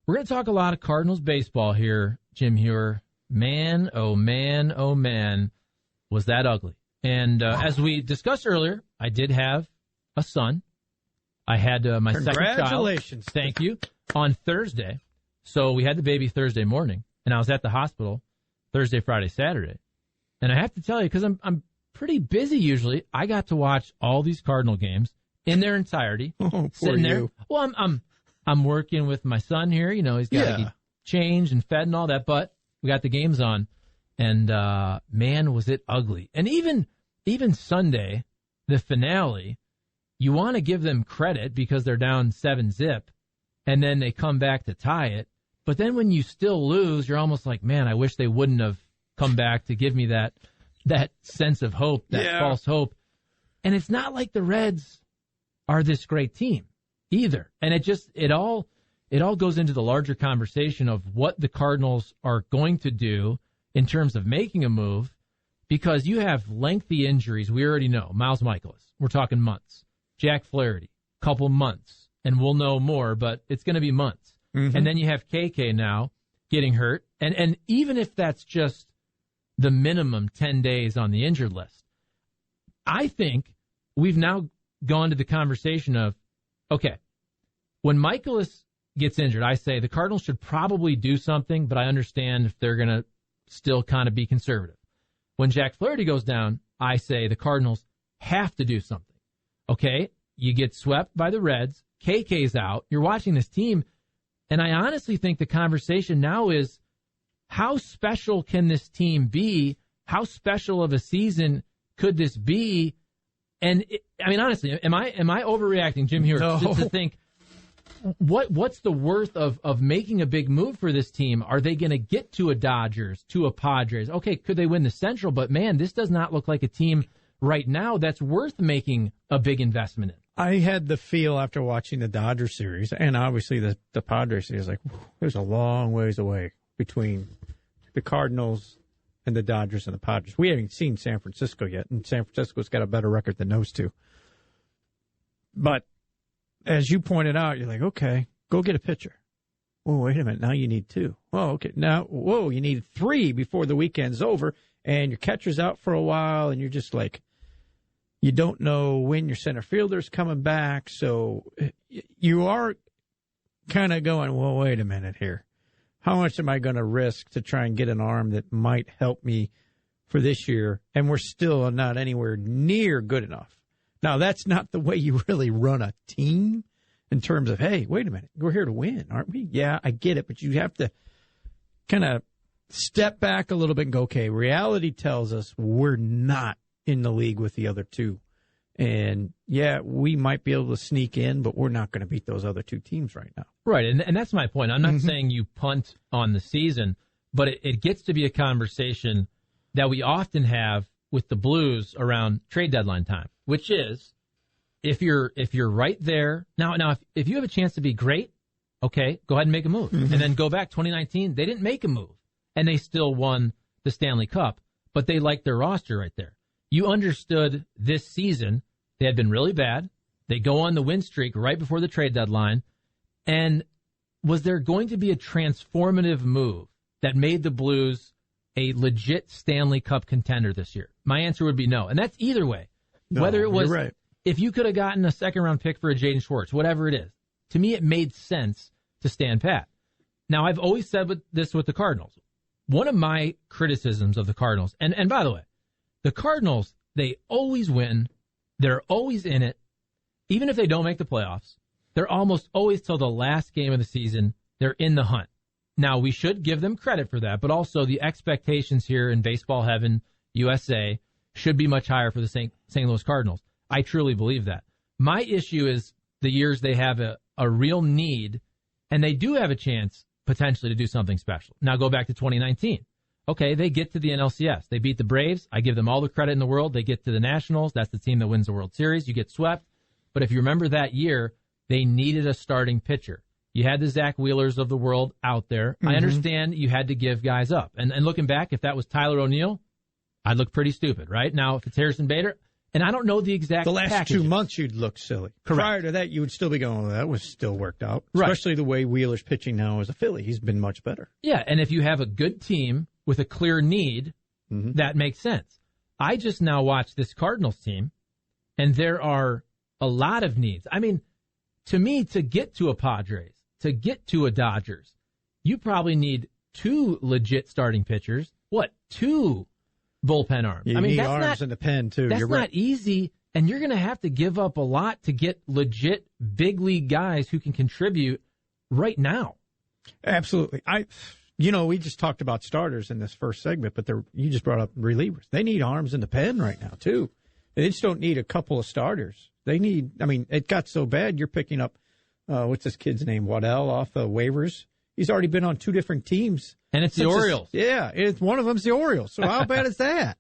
We're going to talk a lot of Cardinals baseball here, Jim Heuer. Man, oh man, was that ugly. And as we discussed earlier, I did have a son. I had my second child. Congratulations. Thank you. On Thursday. So we had the baby Thursday morning, and I was at the hospital Thursday, Friday, Saturday. And I have to tell you, because I'm pretty busy usually, I got to watch all these Cardinal games in their entirety. Oh, sitting there. you. Well, I'm working with my son here. You know, he's got to get changed and fed and all that, but we got the games on, and man, was it ugly. And even Sunday, the finale, you want to give them credit because they're down 7-0, and then they come back to tie it. But then when you still lose, you're almost like, man, I wish they wouldn't have come back to give me that sense of hope, that false hope. And it's not like the Reds are this great team either. And it all goes into the larger conversation of what the Cardinals are going to do in terms of making a move, because you have lengthy injuries. We already know. Miles Michaelis, we're talking months. Jack Flaherty, couple months. And we'll know more, but it's going to be months. Mm-hmm. And then you have KK now getting hurt. And even if that's just the minimum 10 days on the injured list, I think we've now gone to the conversation of, okay, when Michaelis gets injured, I say the Cardinals should probably do something, but I understand if they're going to still kind of be conservative. When Jack Flaherty goes down, I say the Cardinals have to do something. Okay, you get swept by the Reds, KK's out, you're watching this team, and I honestly think the conversation now is, how special can this team be? How special of a season could this be? And I mean, honestly, am I overreacting, Jim Heuer, to think what's the worth of making a big move for this team? Are they going to get to a Dodgers, to a Padres? Okay, could they win the Central? But man, this does not look like a team right now that's worth making a big investment in. I had the feel after watching the Dodgers series, and obviously the Padres series, like, there's a long ways away between the Cardinals and the Dodgers and the Padres. We haven't seen San Francisco yet, and San Francisco's got a better record than those two. But as you pointed out, you're like, okay, go get a pitcher. Oh, wait a minute, now you need 2. Oh, okay, now, whoa, you need 3 before the weekend's over, and your catcher's out for a while, and you're just like, you don't know when your center fielder's coming back, so you are kind of going, well, wait a minute here. How much am I going to risk to try and get an arm that might help me for this year? And we're still not anywhere near good enough. Now, that's not the way you really run a team in terms of, hey, wait a minute, we're here to win, aren't we? Yeah, I get it, but you have to kind of step back a little bit and go, okay, reality tells us we're not in the league with the other two. And, yeah, we might be able to sneak in, but we're not going to beat those other 2 teams right now. Right, and that's my point. I'm not saying you punt on the season, but it gets to be a conversation that we often have with the Blues around trade deadline time, which is if you're right there. Now if you have a chance to be great, okay, go ahead and make a move. And then go back 2019, they didn't make a move, and they still won the Stanley Cup, but they liked their roster right there. You understood this season they had been really bad. They go on the win streak right before the trade deadline. And was there going to be a transformative move that made the Blues a legit Stanley Cup contender this year? My answer would be no. And that's either way. No, whether it was, right. If you could have gotten a second-round pick for a Jaden Schwartz, whatever it is, to me it made sense to stand pat. Now, I've always said this with the Cardinals. One of my criticisms of the Cardinals, and by the way, the Cardinals, they always win. They're always in it. Even if they don't make the playoffs, they're almost always till the last game of the season, they're in the hunt. Now, we should give them credit for that, but also the expectations here in baseball heaven, USA, should be much higher for the St. Louis Cardinals. I truly believe that. My issue is the years they have a real need, and they do have a chance potentially to do something special. Now, go back to 2019. Okay, they get to the NLCS. They beat the Braves. I give them all the credit in the world. They get to the Nationals. That's the team that wins the World Series. You get swept. But if you remember that year, they needed a starting pitcher. You had the Zach Wheelers of the world out there. I understand you had to give guys up. And looking back, if that was Tyler O'Neill, I'd look pretty stupid, right? Now, if it's Harrison Bader, And I don't know the exact The last packages. 2 months, you'd look silly. Correct. Prior to that, you would still be going, well, that was still worked out. Right. Especially the way Wheeler's pitching now as a Philly. He's been much better. Yeah, and if you have a good team with a clear need, that makes sense. I just now watched this Cardinals team, and there are a lot of needs. I mean, to me, to get to a Padres, to get to a Dodgers, you probably need 2 legit starting pitchers. What? 2 bullpen arms. You I mean, need that's arms in the pen, too. That's You're not right. easy, and you're going to have to give up a lot to get legit big league guys who can contribute right now. Absolutely. We just talked about starters in this first segment, but you just brought up relievers. They need arms in the pen right now, too. They just don't need a couple of starters. They need, it got so bad, you're picking up, what's this kid's name, Waddell, off the waivers. He's already been on 2 different teams. And it's the Orioles. It's one of them's the Orioles. So how bad is that?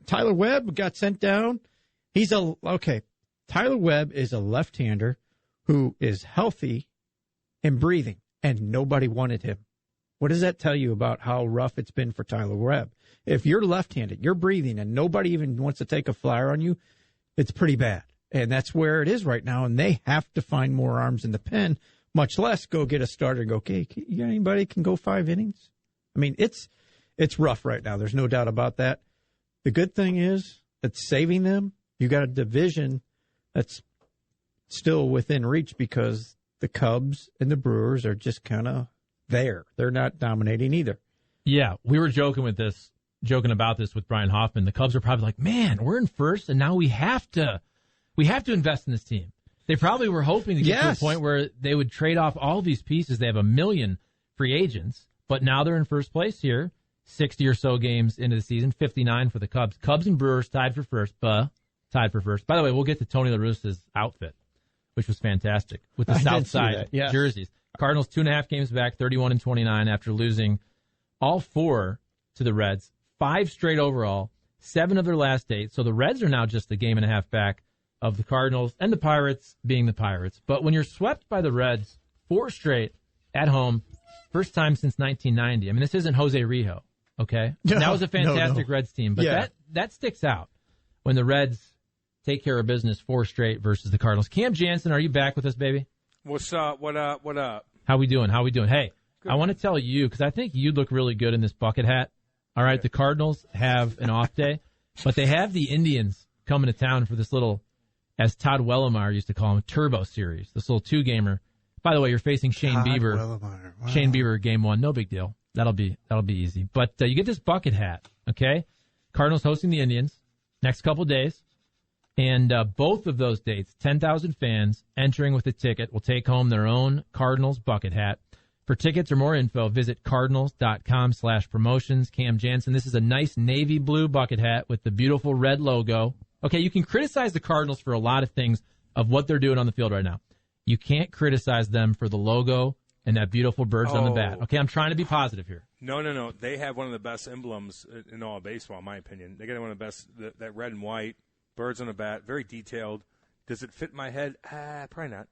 Tyler Webb got sent down. Tyler Webb is a left-hander who is healthy and breathing, and nobody wanted him. What does that tell you about how rough it's been for Tyler Webb? If you're left-handed, you're breathing, and nobody even wants to take a flyer on you, it's pretty bad. And that's where it is right now, and they have to find more arms in the pen, much less go get a starter and go, okay, anybody can go 5 innings? It's rough right now. There's no doubt about that. The good thing is that's saving them. You got a division that's still within reach because the Cubs and the Brewers are just kind of there. They're not dominating either. Yeah, we were joking about this with Brian Hoffman. The Cubs are probably like, man, we're in first, and now we have to invest in this team. They probably were hoping to get to a point where they would trade off all these pieces. They have 1 million free agents, but now they're in first place here, 60 or so games into the season, 59 for the Cubs. Cubs and Brewers tied for first. By the way, we'll get to Tony La Russa's outfit, which was fantastic, with the South Side jerseys. Cardinals 2.5 games back, 31-29 after losing all 4 to the Reds, 5 straight overall, 7 of their last 8. So the Reds are now just a game and a half back of the Cardinals and the Pirates being the Pirates. But when you're swept by the Reds 4 straight at home, first time since 1990. This isn't Jose Rijo, okay? No, that was a fantastic no. Reds team, but that sticks out when the Reds take care of business 4 straight versus the Cardinals. Cam Jansen, are you back with us, baby? What's up? What up? What up? How we doing? Hey, good. I want to tell you, because I think you'd look really good in this bucket hat. All right, the Cardinals have an off day, but they have the Indians coming to town for this little, as Todd Wellemeyer used to call him, Turbo Series, this little 2-gamer. By the way, you're facing Shane Bieber. Wow. Shane Bieber, game 1, no big deal. That'll be easy. But you get this bucket hat, okay? Cardinals hosting the Indians next couple days. And both of those dates, 10,000 fans entering with a ticket will take home their own Cardinals bucket hat. For tickets or more info, visit cardinals.com/promotions. Cam Jansen, this is a nice navy blue bucket hat with the beautiful red logo. Okay, you can criticize the Cardinals for a lot of things of what they're doing on the field right now. You can't criticize them for the logo and that beautiful birds on the bat. Okay, I'm trying to be positive here. No. They have one of the best emblems in all of baseball, in my opinion. They got one of the best, that red and white, birds on the bat, very detailed. Does it fit my head? Probably not.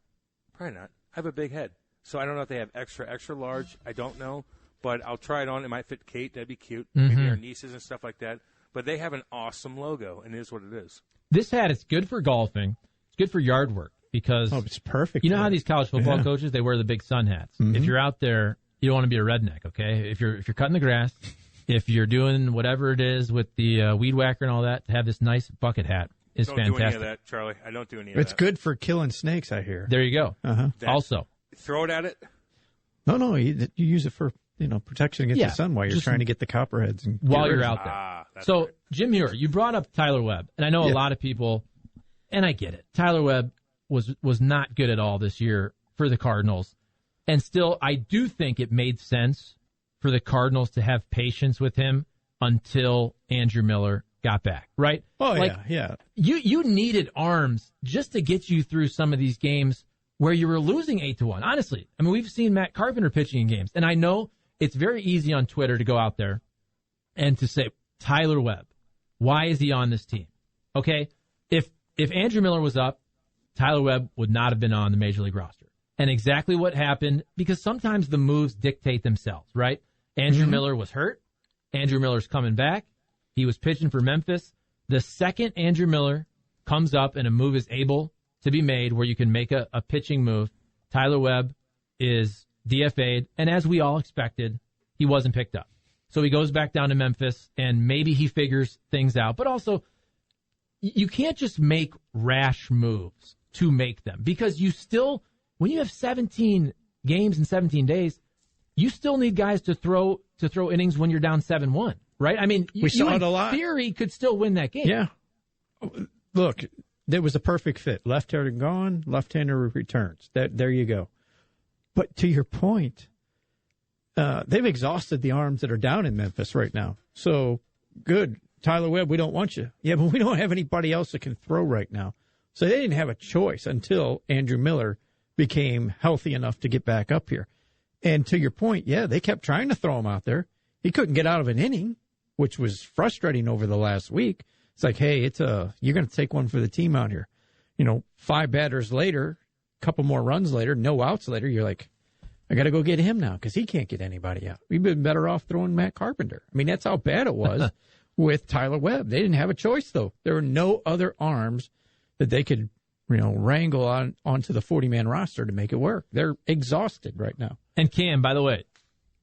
I have a big head. So I don't know if they have extra large. I don't know. But I'll try it on. It might fit Kate. That'd be cute. Maybe our nieces and stuff like that. But they have an awesome logo, and it is what it is. This hat is good for golfing. It's good for yard work because it's perfect. You know how these college football coaches, they wear the big sun hats. If you're out there, you don't want to be a redneck, okay? If you're cutting the grass, if you're doing whatever it is with the weed whacker and all that, to have this nice bucket hat is fantastic. Don't do any of that, Charlie. I don't do any of that. It's good for killing snakes, I hear. There you go. Also. Throw it at it? No, you use it for protection against the sun while you're trying to get the copperheads. And while you're out there. So, right. Jim Heuer, you brought up Tyler Webb, and I know a lot of people, and I get it. Tyler Webb was not good at all this year for the Cardinals. And still, I do think it made sense for the Cardinals to have patience with him until Andrew Miller got back, right? Oh, yeah. You needed arms just to get you through some of these games where you were losing 8-1. Honestly, we've seen Matt Carpenter pitching in games, and I know it's very easy on Twitter to go out there and to say, Tyler Webb, why is he on this team? Okay, if Andrew Miller was up, Tyler Webb would not have been on the Major League roster. And exactly what happened, because sometimes the moves dictate themselves, right? Andrew Miller was hurt. Andrew Miller's coming back. He was pitching for Memphis. The second Andrew Miller comes up and a move is able to be made where you can make a pitching move, Tyler Webb is DFA'd, and as we all expected, he wasn't picked up. So he goes back down to Memphis, and maybe he figures things out. But also, you can't just make rash moves to make them, because you still, when you have 17 games in 17 days, you still need guys to throw innings when you're down 7-1, right? I mean, we saw it a lot. In theory, could still win that game. Yeah. Look, there was a perfect fit. Left-hander gone, left-hander returns. There you go. But to your point, they've exhausted the arms that are down in Memphis right now. So, good. Tyler Webb, we don't want you. Yeah, but we don't have anybody else that can throw right now. So they didn't have a choice until Andrew Miller became healthy enough to get back up here. And to your point, yeah, they kept trying to throw him out there. He couldn't get out of an inning, which was frustrating over the last week. It's like, hey, you're going to take one for the team out here. 5 batters later, a couple more runs later, no outs later, you're like, I got to go get him now because he can't get anybody out. We've been better off throwing Matt Carpenter. I mean, that's how bad it was with Tyler Webb. They didn't have a choice, though. There were no other arms that they could, wrangle onto the 40-man roster to make it work. They're exhausted right now. And Cam, by the way,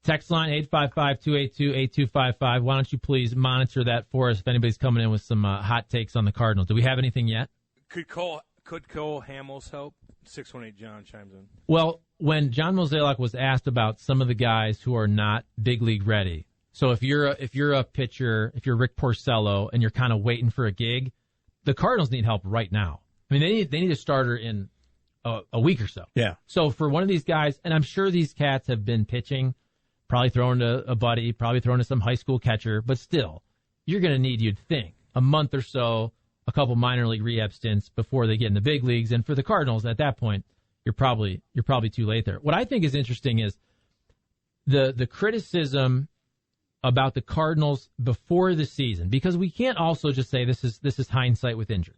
text line 855-282-8255. Why don't you please monitor that for us if anybody's coming in with some hot takes on the Cardinals. Do we have anything yet? Could Cole Hamels help? 618 John chimes in. Well, when John Mozeliak was asked about some of the guys who are not big league ready, so if you're a pitcher, if you're Rick Porcello and you're kind of waiting for a gig, the Cardinals need help right now. I mean, they need a starter in a week or so. Yeah. So for one of these guys, and I'm sure these cats have been pitching, probably throwing to a buddy, probably throwing to some high school catcher, but still, you're going to need, you'd think, a month or so, a couple minor league rehab stints before they get in the big leagues. And for the Cardinals, at that point, you're probably too late there. What I think is interesting is the criticism about the Cardinals before the season, because we can't also just say this is hindsight with injuries.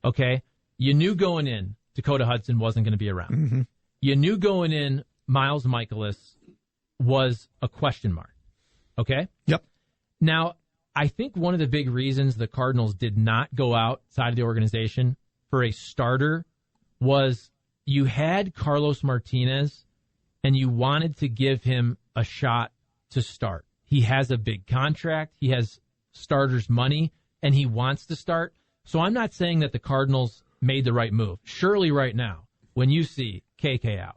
Okay? You knew going in Dakota Hudson wasn't going to be around. Mm-hmm. You knew going in Miles Michaelis was a question mark. Okay? Yep. Now, I think one of the big reasons the Cardinals did not go outside of the organization for a starter was you had Carlos Martinez and you wanted to give him a shot to start. He has a big contract. He has starters' money, and he wants to start. So I'm not saying that the Cardinals made the right move. Surely right now, when you see KK out,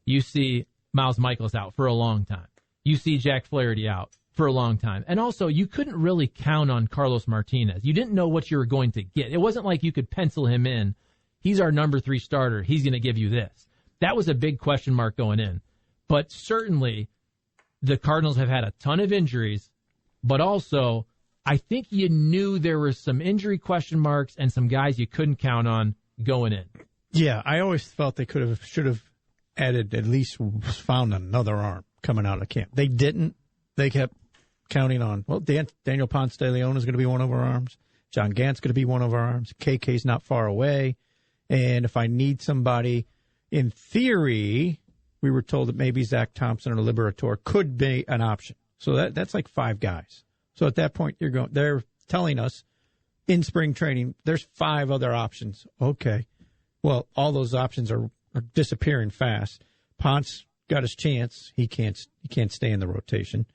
you see Miles Michaelis out for a long time, you see Jack Flaherty out for a long time, and also you couldn't really count on Carlos Martinez. You didn't know what you were going to get. It wasn't like you could pencil him in. He's our number 3 starter. He's going to give you this. That was a big question mark going in. But certainly the Cardinals have had a ton of injuries, but also I think you knew there were some injury question marks and some guys you couldn't count on going in. Yeah, I always felt they should have added, at least found another arm coming out of camp. They didn't. They kept counting on, Daniel Ponce de Leon is going to be one of our arms. John Gant's going to be one of our arms. KK's not far away. And if I need somebody, in theory, we were told that maybe Zach Thompson or Liberator could be an option. So that's like 5 guys. So at that point, they're telling us in spring training, there's 5 other options. Okay. Well, all those options are disappearing fast. Ponce got his chance. He can't stay in the rotation.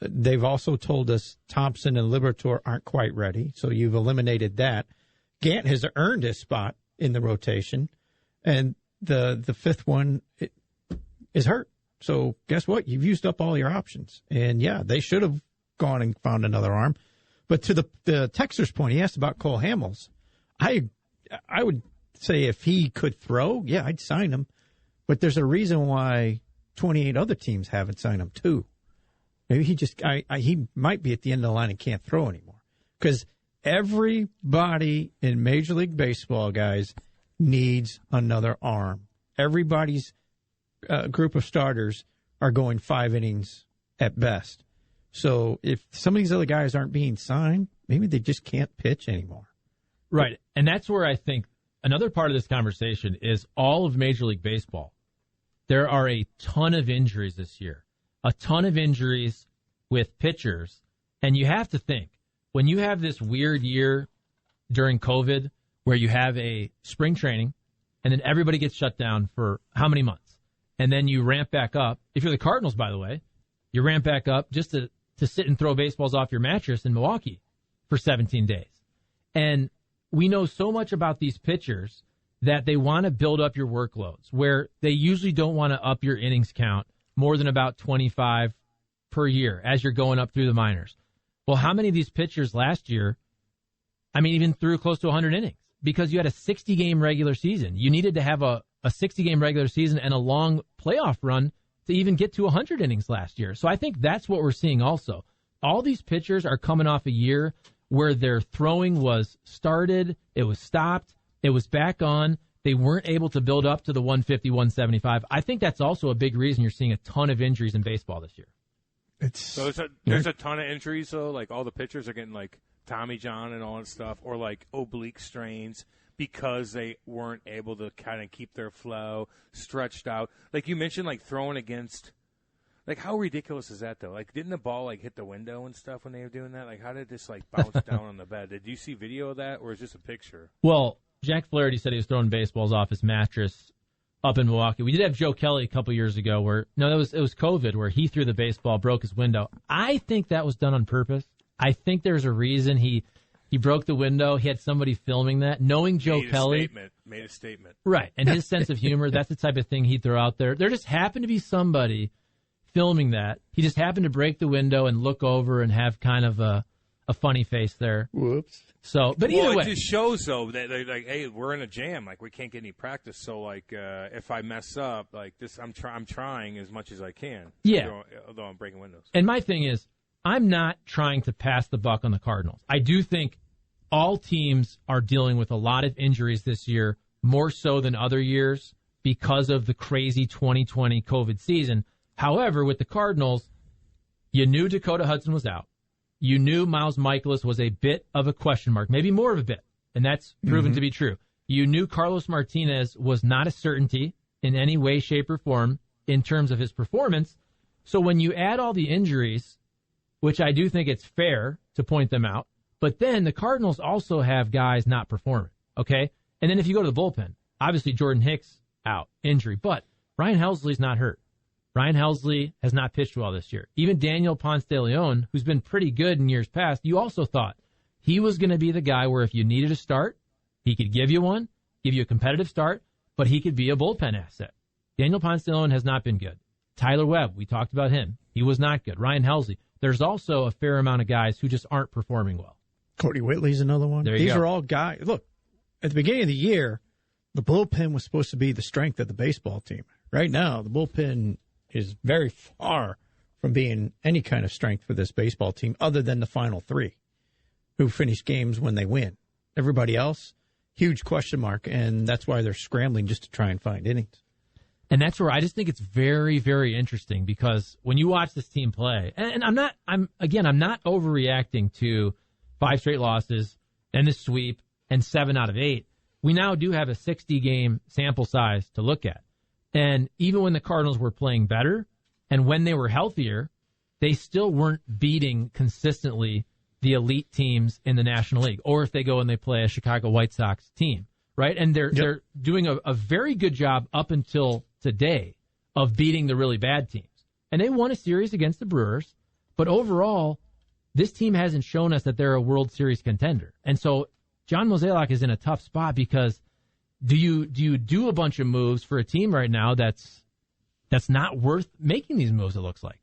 They've also told us Thompson and Liberator aren't quite ready. So you've eliminated that. Gant has earned his spot in the rotation. And the 5th one is hurt. So guess what? You've used up all your options. And, yeah, they should have gone and found another arm. But to the texter's point, he asked about Cole Hamels. I would say if he could throw, yeah, I'd sign him. But there's a reason why 28 other teams haven't signed him, too. Maybe he might be at the end of the line and can't throw anymore. Because everybody in Major League Baseball, guys, needs another arm. Everybody's group of starters are going 5 innings at best. So if some of these other guys aren't being signed, maybe they just can't pitch anymore. Right. And that's where I think another part of this conversation is all of Major League Baseball. There are a ton of injuries this year, a ton of injuries with pitchers. And you have to think, when you have this weird year during COVID where you have a spring training and then everybody gets shut down for how many months? And then you ramp back up. If you're the Cardinals, by the way, you ramp back up just to sit and throw baseballs off your mattress in Milwaukee for 17 days. And we know so much about these pitchers that they want to build up your workloads, where they usually don't want to up your innings count more than about 25 per year as you're going up through the minors. Well, how many of these pitchers last year, even threw close to 100 innings? Because you had a 60-game regular season. You needed to have a 60-game regular season and a long playoff run to even get to 100 innings last year. So I think that's what we're seeing also. All these pitchers are coming off a year where their throwing was started, it was stopped, it was back on. They weren't able to build up to the 150, 175. I think that's also a big reason you're seeing a ton of injuries in baseball this year. So there's a ton of injuries, though? Like all the pitchers are getting like Tommy John and all that stuff, or like oblique strains because they weren't able to kind of keep their flow stretched out. Like you mentioned, like throwing against, like how ridiculous is that though? Like didn't the ball like hit the window and stuff when they were doing that? Like how did it just like bounce down on the bed? Did you see video of that, or is this a picture? Well, Jack Flaherty said he was throwing baseballs off his mattress up in Milwaukee. We did have Joe Kelly a couple years ago where, it was COVID where he threw the baseball, broke his window. I think that was done on purpose. I think there's a reason he broke the window. He had somebody filming that. Knowing Joe Kelly. Made a statement. Right. And his sense of humor, that's the type of thing he'd throw out there. There just happened to be somebody filming that. He just happened to break the window and look over and have kind of a funny face there. Whoops. So, but either way. It just shows, though, that they're like, hey, we're in a jam. Like, we can't get any practice. So, like, if I mess up, like, this, I'm trying as much as I can. Yeah. Although I'm breaking windows. And my thing is, I'm not trying to pass the buck on the Cardinals. I do think all teams are dealing with a lot of injuries this year, more so than other years because of the crazy 2020 COVID season. However, with the Cardinals, you knew Dakota Hudson was out. You knew Miles Michaelis was a bit of a question mark, maybe more of a bit, and that's proven to be true. You knew Carlos Martinez was not a certainty in any way, shape, or form in terms of his performance. So when you add all the injuries, which I do think it's fair to point them out, but then the Cardinals also have guys not performing, okay? And then if you go to the bullpen, obviously Jordan Hicks out, injury, but Ryan Helsley's not hurt. Ryan Helsley has not pitched well this year. Even Daniel Ponce de Leon, who's been pretty good in years past, you also thought he was going to be the guy where if you needed a start, he could give you one, give you a competitive start, but he could be a bullpen asset. Daniel Ponce de Leon has not been good. Tyler Webb, we talked about him. He was not good. Ryan Helsley. There's also a fair amount of guys who just aren't performing well. Cody Whitley's another one. These are all guys. Look, at the beginning of the year, the bullpen was supposed to be the strength of the baseball team. Right now, the bullpen is very far from being any kind of strength for this baseball team other than the final three who finish games when they win. Everybody else, huge question mark, and that's why they're scrambling just to try and find innings. And that's where I just think it's very, very interesting because when you watch this team play, and I'm not overreacting to 5 straight losses and the sweep and 7 out of 8. We now do have a 60-game sample size to look at. And even when the Cardinals were playing better and when they were healthier, they still weren't beating consistently the elite teams in the National League, or if they go and they play a Chicago White Sox team, right? And they're doing a very good job up until today of beating the really bad teams. And they won a series against the Brewers, but overall, this team hasn't shown us that they're a World Series contender. And so John Mozeliak is in a tough spot because do you do a bunch of moves for a team right now that's not worth making these moves, it looks like?